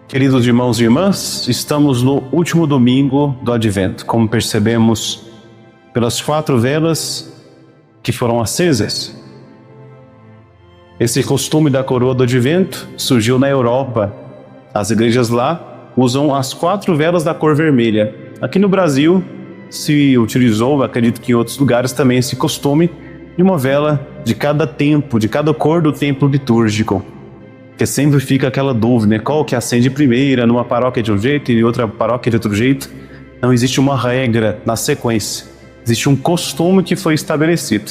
Queridos irmãos e irmãs, estamos no último domingo do Advento, como percebemos pelas 4 velas que foram acesas. Esse costume da coroa do Advento surgiu na Europa. As igrejas lá usam as 4 velas da cor vermelha. Aqui no Brasil se utilizou, acredito que em outros lugares também, esse costume de uma vela de cada tempo, de cada cor do tempo litúrgico. Porque sempre fica aquela dúvida, né? Qual que acende primeira, numa paróquia de um jeito e em outra paróquia de outro jeito. Não existe uma regra na sequência. Existe um costume que foi estabelecido.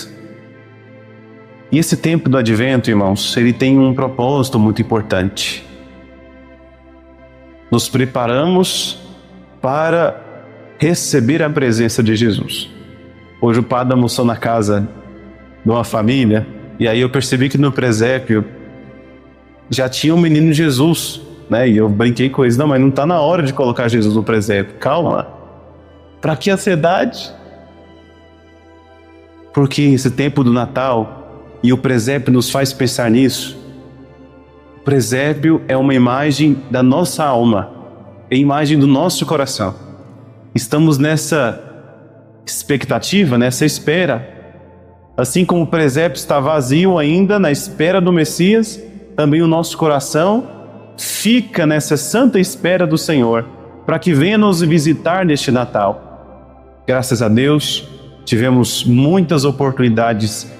E esse tempo do Advento, irmãos, ele tem um propósito muito importante. Nos preparamos para receber a presença de Jesus. Hoje o padre almoçou na casa de uma família, e aí eu percebi que no presépio já tinha um menino Jesus, né? E eu brinquei com eles, não, mas não está na hora de colocar Jesus no presépio. Calma. Para que ansiedade? Porque esse tempo do Natal e o presépio nos faz pensar nisso. O presépio é uma imagem da nossa alma, é a imagem do nosso coração. Estamos nessa expectativa, nessa espera. Assim como o presépio está vazio ainda na espera do Messias, também o nosso coração fica nessa santa espera do Senhor, para que venha nos visitar neste Natal. Graças a Deus, tivemos muitas oportunidades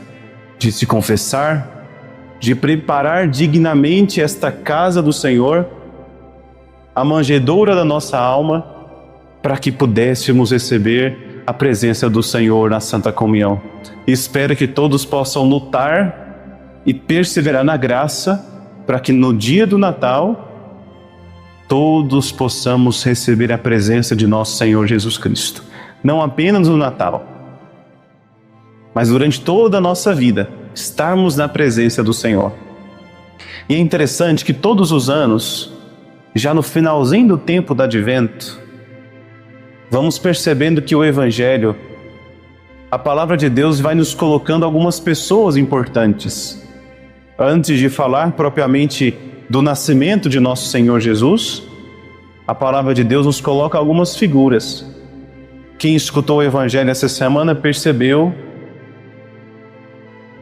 de se confessar, de preparar dignamente esta casa do Senhor, a manjedoura da nossa alma, para que pudéssemos receber a presença do Senhor na Santa Comunhão. Espero que todos possam lutar e perseverar na graça, para que no dia do Natal todos possamos receber a presença de nosso Senhor Jesus Cristo. Não apenas no Natal, mas durante toda a nossa vida, estarmos na presença do Senhor. E é interessante que todos os anos, já no finalzinho do tempo do Advento, vamos percebendo que o Evangelho, a palavra de Deus, vai nos colocando algumas pessoas importantes. Antes de falar propriamente do nascimento de nosso Senhor Jesus, a palavra de Deus nos coloca algumas figuras. Quem escutou o Evangelho essa semana percebeu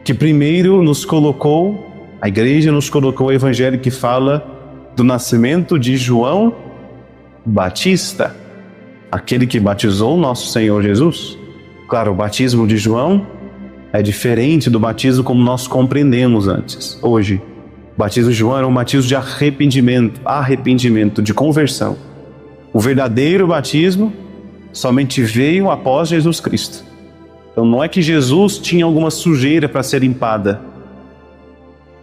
que primeiro nos colocou, a igreja nos colocou o Evangelho que fala do nascimento de João Batista, aquele que batizou nosso Senhor Jesus. Claro, o batismo de João é diferente do batismo como nós compreendemos antes. Hoje, o batismo de João era um batismo de arrependimento, de conversão. O verdadeiro batismo somente veio após Jesus Cristo. Então não é que Jesus tinha alguma sujeira para ser limpada.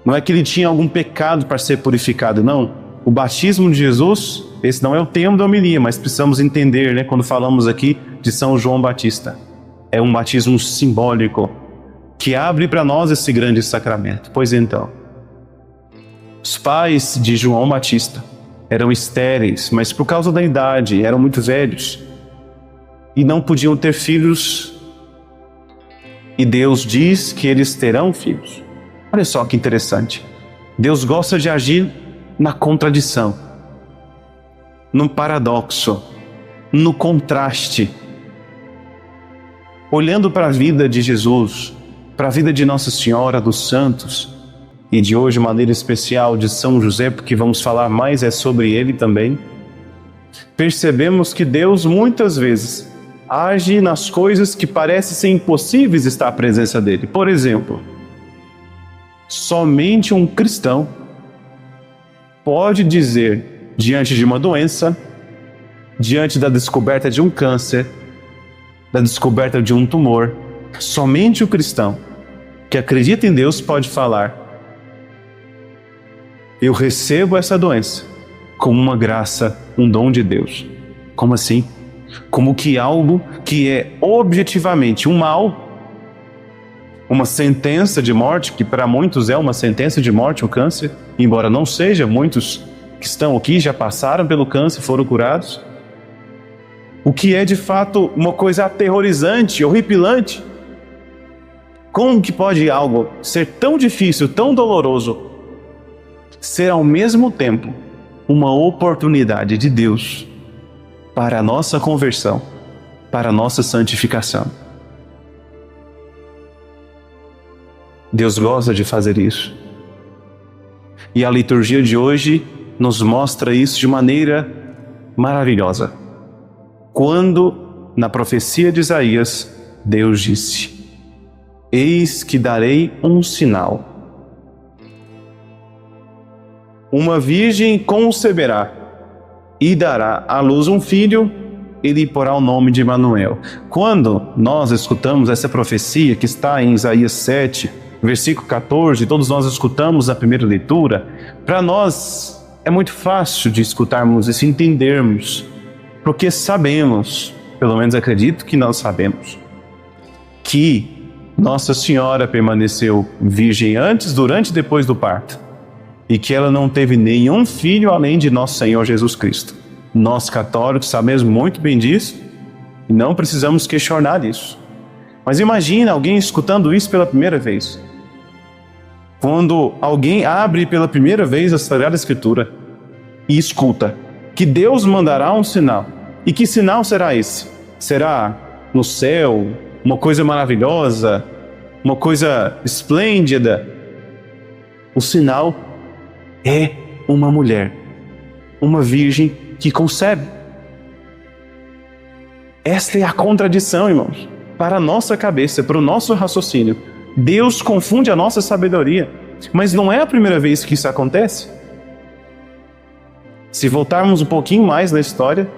Não é que ele tinha algum pecado para ser purificado, não. O batismo de Jesus, esse não é o tema da homilia, mas precisamos entender, né, quando falamos aqui de São João Batista. É um batismo simbólico, que abre para nós esse grande sacramento. Pois então, os pais de João Batista eram estéreis, mas por causa da idade eram muito velhos e não podiam ter filhos, e Deus diz que eles terão filhos. Olha só que interessante. Deus gosta de agir na contradição, no paradoxo, no contraste. Olhando para a vida de Jesus, para a vida de Nossa Senhora dos Santos, e de hoje de maneira especial de São José, porque vamos falar mais sobre ele também, percebemos que Deus muitas vezes age nas coisas que parecem ser impossíveis estar à presença dele. Por exemplo, somente um cristão pode dizer, diante de uma doença, diante da descoberta de um câncer, da descoberta de um tumor, somente o cristão que acredita em Deus pode falar: eu recebo essa doença como uma graça, um dom de Deus. Como assim? Como que algo que é objetivamente um mal, uma sentença de morte, que para muitos é uma sentença de morte, o câncer, embora não seja, muitos que estão aqui já passaram pelo câncer, foram curados. O que é de fato uma coisa aterrorizante, horripilante. Como que pode algo ser tão difícil, tão doloroso, ser ao mesmo tempo uma oportunidade de Deus para a nossa conversão, para a nossa santificação. Deus gosta de fazer isso. E a liturgia de hoje nos mostra isso de maneira maravilhosa. Quando, na profecia de Isaías, Deus disse: eis que darei um sinal. Uma virgem conceberá e dará à luz um filho, e lhe porá o nome de Emanuel. Quando nós escutamos essa profecia que está em Isaías 7, versículo 14, todos nós escutamos a primeira leitura, para nós é muito fácil de escutarmos isso, entendermos, porque sabemos, pelo menos acredito que nós sabemos, que Nossa Senhora permaneceu virgem antes, durante e depois do parto, e que ela não teve nenhum filho além de nosso Senhor Jesus Cristo. Nós católicos sabemos muito bem disso e não precisamos questionar disso. Mas imagina alguém escutando isso pela primeira vez. Quando alguém abre pela primeira vez a Sagrada Escritura e escuta que Deus mandará um sinal. E que sinal será esse? Será no céu, uma coisa maravilhosa, uma coisa esplêndida? O sinal é uma mulher, uma virgem que concebe. Esta é a contradição, irmãos, para a nossa cabeça, para o nosso raciocínio. Deus confunde a nossa sabedoria, mas não é a primeira vez que isso acontece. Se voltarmos um pouquinho mais na história,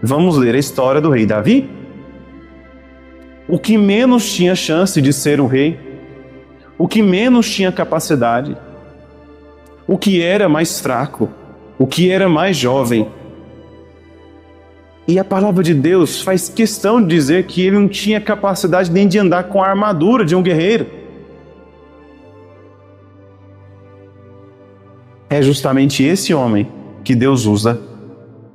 vamos ler a história do rei Davi. O que menos tinha chance de ser o rei, o que menos tinha capacidade, o que era mais fraco, o que era mais jovem. E a palavra de Deus faz questão de dizer que ele não tinha capacidade nem de andar com a armadura de um guerreiro. É justamente esse homem que Deus usa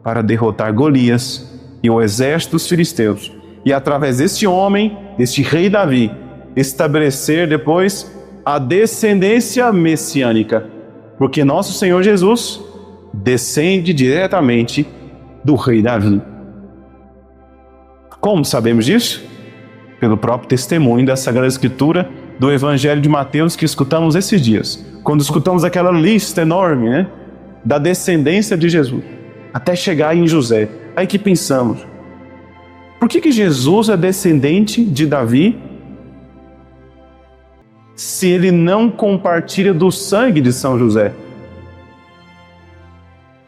para derrotar Golias e o exército dos filisteus. E através desse homem, deste rei Davi, estabelecer depois a descendência messiânica. Porque nosso Senhor Jesus descende diretamente do rei Davi. Como sabemos disso? Pelo próprio testemunho da Sagrada Escritura do Evangelho de Mateus que escutamos esses dias. Quando escutamos aquela lista enorme, né, da descendência de Jesus, até chegar em José. Aí que pensamos, por que Jesus é descendente de Davi se ele não compartilha do sangue de São José?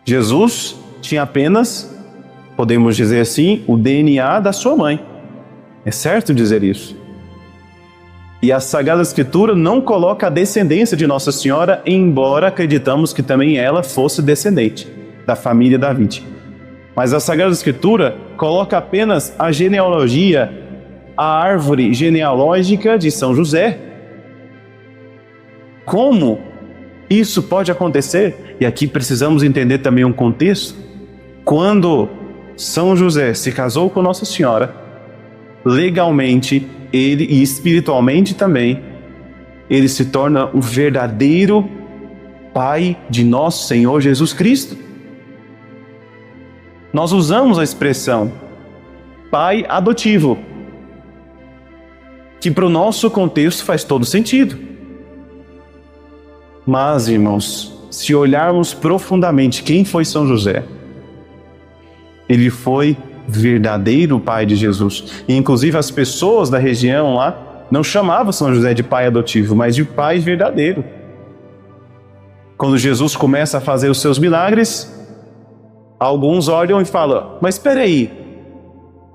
Jesus tinha apenas, podemos dizer assim, o DNA da sua mãe. É certo dizer isso. E a Sagrada Escritura não coloca a descendência de Nossa Senhora, embora acreditamos que também ela fosse descendente da família Davi. Mas a Sagrada Escritura coloca apenas a genealogia, a árvore genealógica de São José. Como isso pode acontecer? E aqui precisamos entender também um contexto. Quando São José se casou com Nossa Senhora, legalmente, ele, e espiritualmente também, ele se torna o verdadeiro pai de nosso Senhor Jesus Cristo. Nós usamos a expressão pai adotivo, que para o nosso contexto faz todo sentido. Mas, irmãos, se olharmos profundamente quem foi São José, ele foi verdadeiro pai de Jesus. E inclusive as pessoas da região lá não chamavam São José de pai adotivo, mas de pai verdadeiro. Quando Jesus começa a fazer os seus milagres, alguns olham e falam, mas espera aí,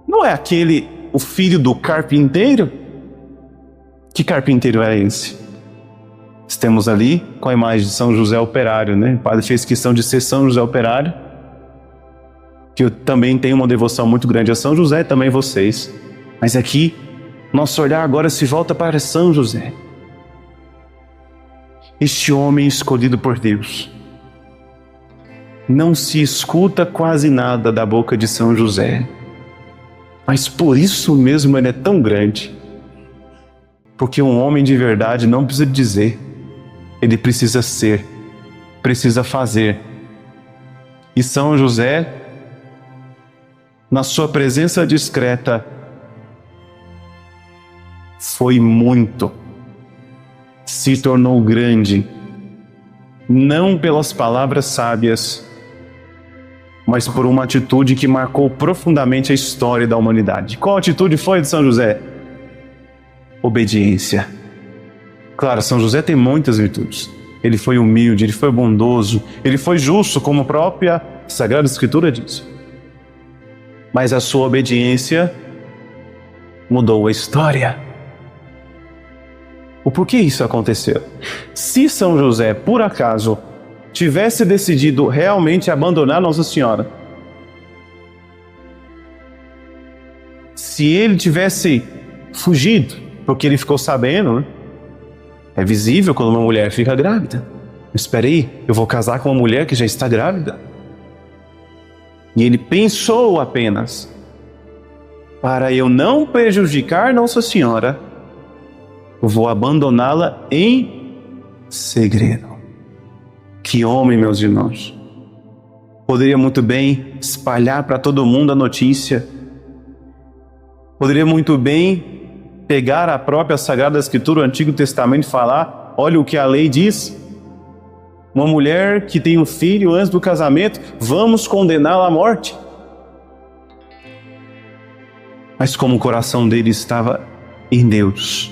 não é aquele o filho do carpinteiro? Que carpinteiro era esse? Estamos ali com a imagem de São José Operário, né? O padre fez questão de ser São José Operário, que eu também tenho uma devoção muito grande a São José, também vocês. Mas aqui, nosso olhar agora se volta para São José. Este homem escolhido por Deus. Não se escuta quase nada da boca de São José. Mas por isso mesmo ele é tão grande. Porque um homem de verdade não precisa dizer. Ele precisa ser, precisa fazer. E São José, na sua presença discreta, foi muito, se tornou grande, não pelas palavras sábias, mas por uma atitude que marcou profundamente a história da humanidade. Qual atitude foi de São José? Obediência. Claro, São José tem muitas virtudes. Ele foi humilde, ele foi bondoso, ele foi justo, como a própria Sagrada Escritura diz. Mas a sua obediência mudou a história. O porquê isso aconteceu? Se São José, por acaso, tivesse decidido realmente abandonar Nossa Senhora, se ele tivesse fugido, porque ele ficou sabendo, né? É visível quando uma mulher fica grávida. Espera aí, eu vou casar com uma mulher que já está grávida? E ele pensou apenas, para eu não prejudicar Nossa Senhora, eu vou abandoná-la em segredo. Que homem, meus irmãos! Poderia muito bem espalhar para todo mundo a notícia. Poderia muito bem pegar a própria Sagrada Escritura, o Antigo Testamento e falar, olha o que a lei diz. Uma mulher que tem um filho antes do casamento, vamos condená-la à morte. Mas como o coração dele estava em Deus,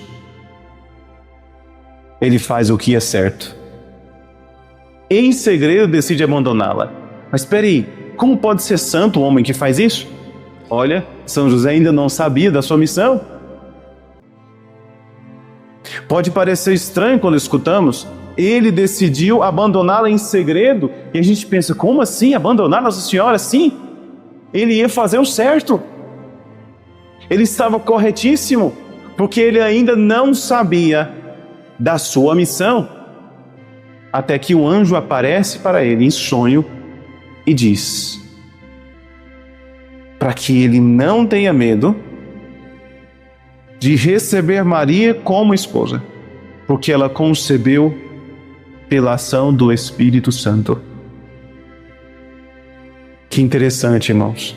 ele faz o que é certo. Em segredo decide abandoná-la. Mas espere aí, como pode ser santo um homem que faz isso? Olha, São José ainda não sabia da sua missão. Pode parecer estranho quando escutamos, ele decidiu abandoná-la em segredo, e a gente pensa, como assim abandonar Nossa Senhora? Sim, ele ia fazer o certo. Ele estava corretíssimo, porque ele ainda não sabia da sua missão. Até que um anjo aparece para ele em sonho e diz, para que ele não tenha medo de receber Maria como esposa, porque ela concebeu pela ação do Espírito Santo. Que interessante, irmãos.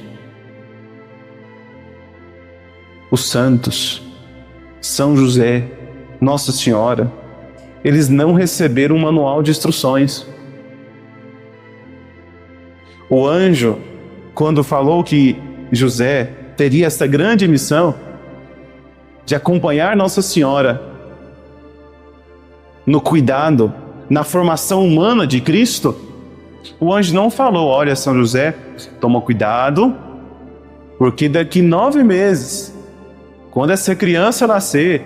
Os santos, São José, Nossa Senhora, eles não receberam um manual de instruções. O anjo, quando falou que José teria essa grande missão de acompanhar Nossa Senhora no cuidado, na formação humana de Cristo, o anjo não falou, olha São José, toma cuidado, porque daqui 9 meses, quando essa criança nascer,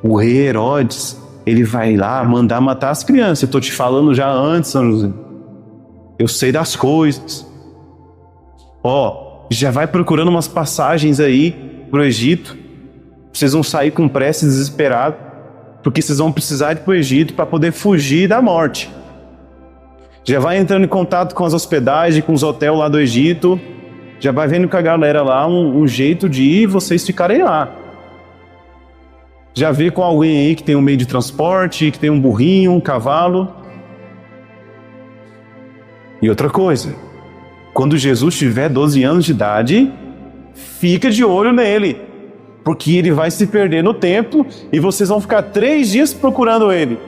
o rei Herodes, ele vai lá mandar matar as crianças. Eu estou te falando já antes, São José. Eu sei das coisas. Já vai procurando umas passagens aí para o Egito. Vocês vão sair com pressa, desesperado, porque vocês vão precisar ir para o Egito para poder fugir da morte. Já vai entrando em contato com as hospedagens, com os hotéis lá do Egito. Já vai vendo com a galera lá um jeito de ir vocês ficarem lá. Já vê com alguém aí que tem um meio de transporte, que tem um burrinho, um cavalo. E outra coisa, quando Jesus tiver 12 anos de idade, fica de olho nele, porque ele vai se perder no templo e vocês vão ficar 3 dias procurando ele.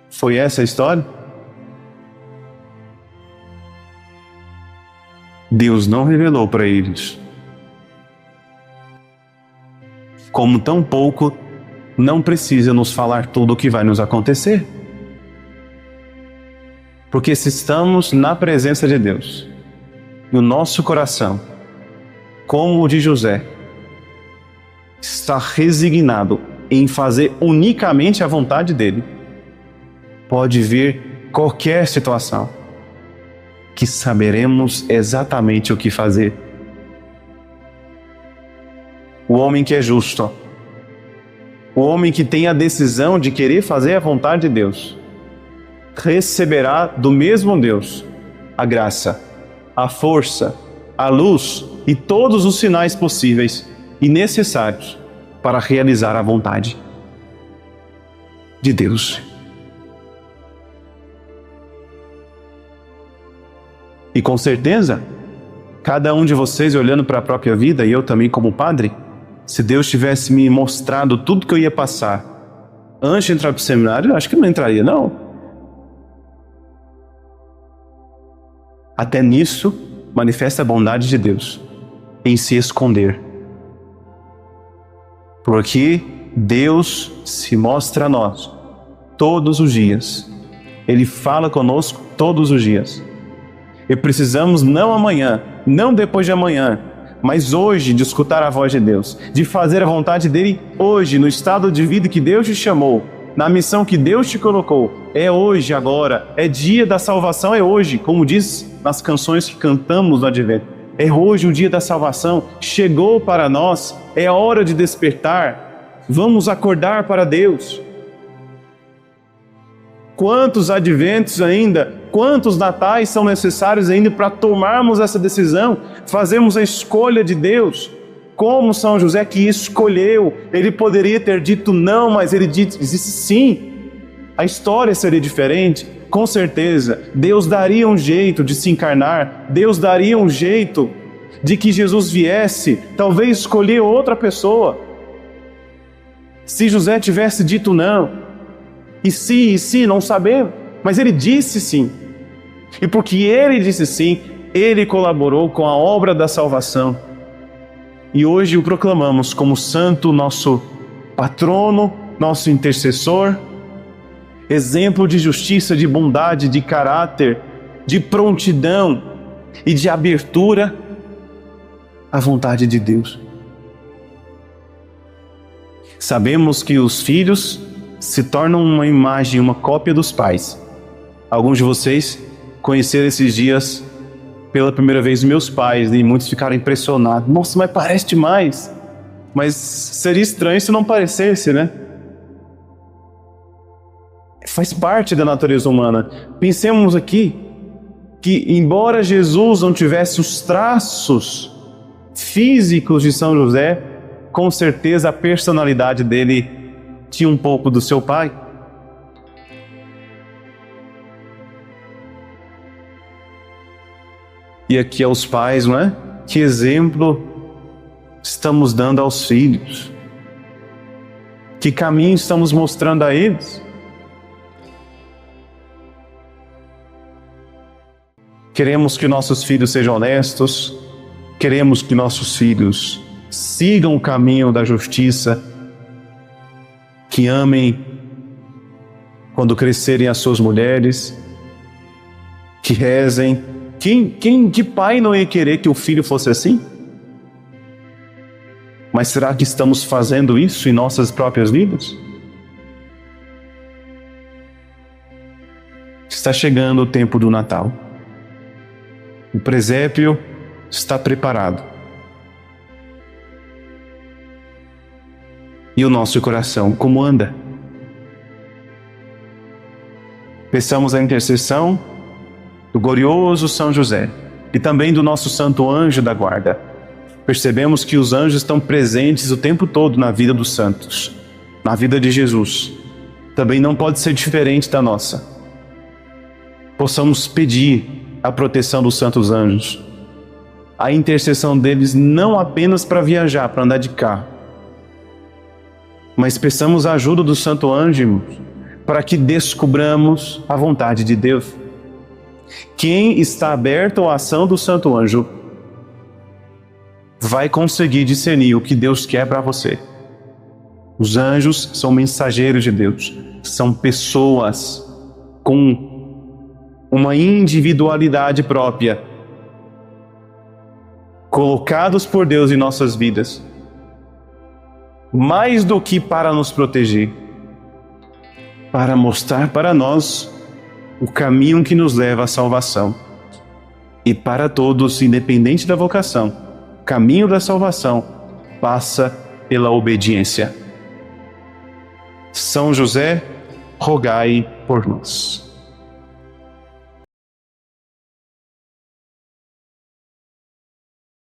Foi essa a história? Deus não revelou para eles. Como tampouco não precisa nos falar tudo o que vai nos acontecer. Porque se estamos na presença de Deus, e o nosso coração, como o de José, está resignado em fazer unicamente a vontade dele, pode vir qualquer situação, que saberemos exatamente o que fazer. O homem que é justo, o homem que tem a decisão de querer fazer a vontade de Deus, receberá do mesmo Deus a graça, a força, a luz e todos os sinais possíveis e necessários para realizar a vontade de Deus. E com certeza, cada um de vocês olhando para a própria vida, e eu também como padre, se Deus tivesse me mostrado tudo que eu ia passar antes de entrar para o seminário, eu acho que eu não entraria, não. Até nisso, manifesta a bondade de Deus em se esconder. Porque Deus se mostra a nós todos os dias. Ele fala conosco todos os dias. E precisamos não amanhã, não depois de amanhã, mas hoje de escutar a voz de Deus, de fazer a vontade dele hoje, no estado de vida que Deus te chamou, na missão que Deus te colocou. É hoje, agora, é dia da salvação, é hoje, como diz nas canções que cantamos no Advento. É hoje o dia da salvação, chegou para nós, é hora de despertar, vamos acordar para Deus. Quantos adventos ainda, quantos natais são necessários ainda para tomarmos essa decisão, fazermos a escolha de Deus, como São José que escolheu. Ele poderia ter dito não, mas ele disse sim. A história seria diferente, com certeza. Deus daria um jeito de se encarnar, Deus daria um jeito de que Jesus viesse, talvez escolher outra pessoa. Se José tivesse dito não, e se, não sabemos, mas ele disse sim. E porque ele disse sim, ele colaborou com a obra da salvação. E hoje o proclamamos como santo, nosso patrono, nosso intercessor, exemplo de justiça, de bondade, de caráter, de prontidão e de abertura à vontade de Deus. Sabemos que os filhos se tornam uma imagem, uma cópia dos pais. Alguns de vocês conheceram esses dias pela primeira vez meus pais e muitos ficaram impressionados. Nossa, mas parece demais. Mas seria estranho se não parecesse, né? Faz parte da natureza humana. Pensemos aqui que, embora Jesus não tivesse os traços físicos de São José, com certeza a personalidade dele tinha um pouco do seu pai. E aqui aos pais, não é? Que exemplo estamos dando aos filhos? Que caminho estamos mostrando a eles? Queremos que nossos filhos sejam honestos, queremos que nossos filhos sigam o caminho da justiça, que amem quando crescerem as suas mulheres, que rezem. Que pai não ia querer que o filho fosse assim? Mas será que estamos fazendo isso em nossas próprias vidas? Está chegando o tempo do Natal. O presépio está preparado. E o nosso coração, como anda? Peçamos a intercessão do glorioso São José e também do nosso santo anjo da guarda. Percebemos que os anjos estão presentes o tempo todo na vida dos santos, na vida de Jesus. Também não pode ser diferente da nossa. Possamos pedir a proteção dos santos anjos, a intercessão deles não apenas para viajar, para andar de carro, mas peçamos a ajuda do santo anjo para que descubramos a vontade de Deus. Quem está aberto à ação do santo anjo vai conseguir discernir o que Deus quer para você. Os anjos são mensageiros de Deus, são pessoas com uma individualidade própria, colocados por Deus em nossas vidas, mais do que para nos proteger, para mostrar para nós o caminho que nos leva à salvação. E para todos, independente da vocação, o caminho da salvação passa pela obediência. São José, rogai por nós.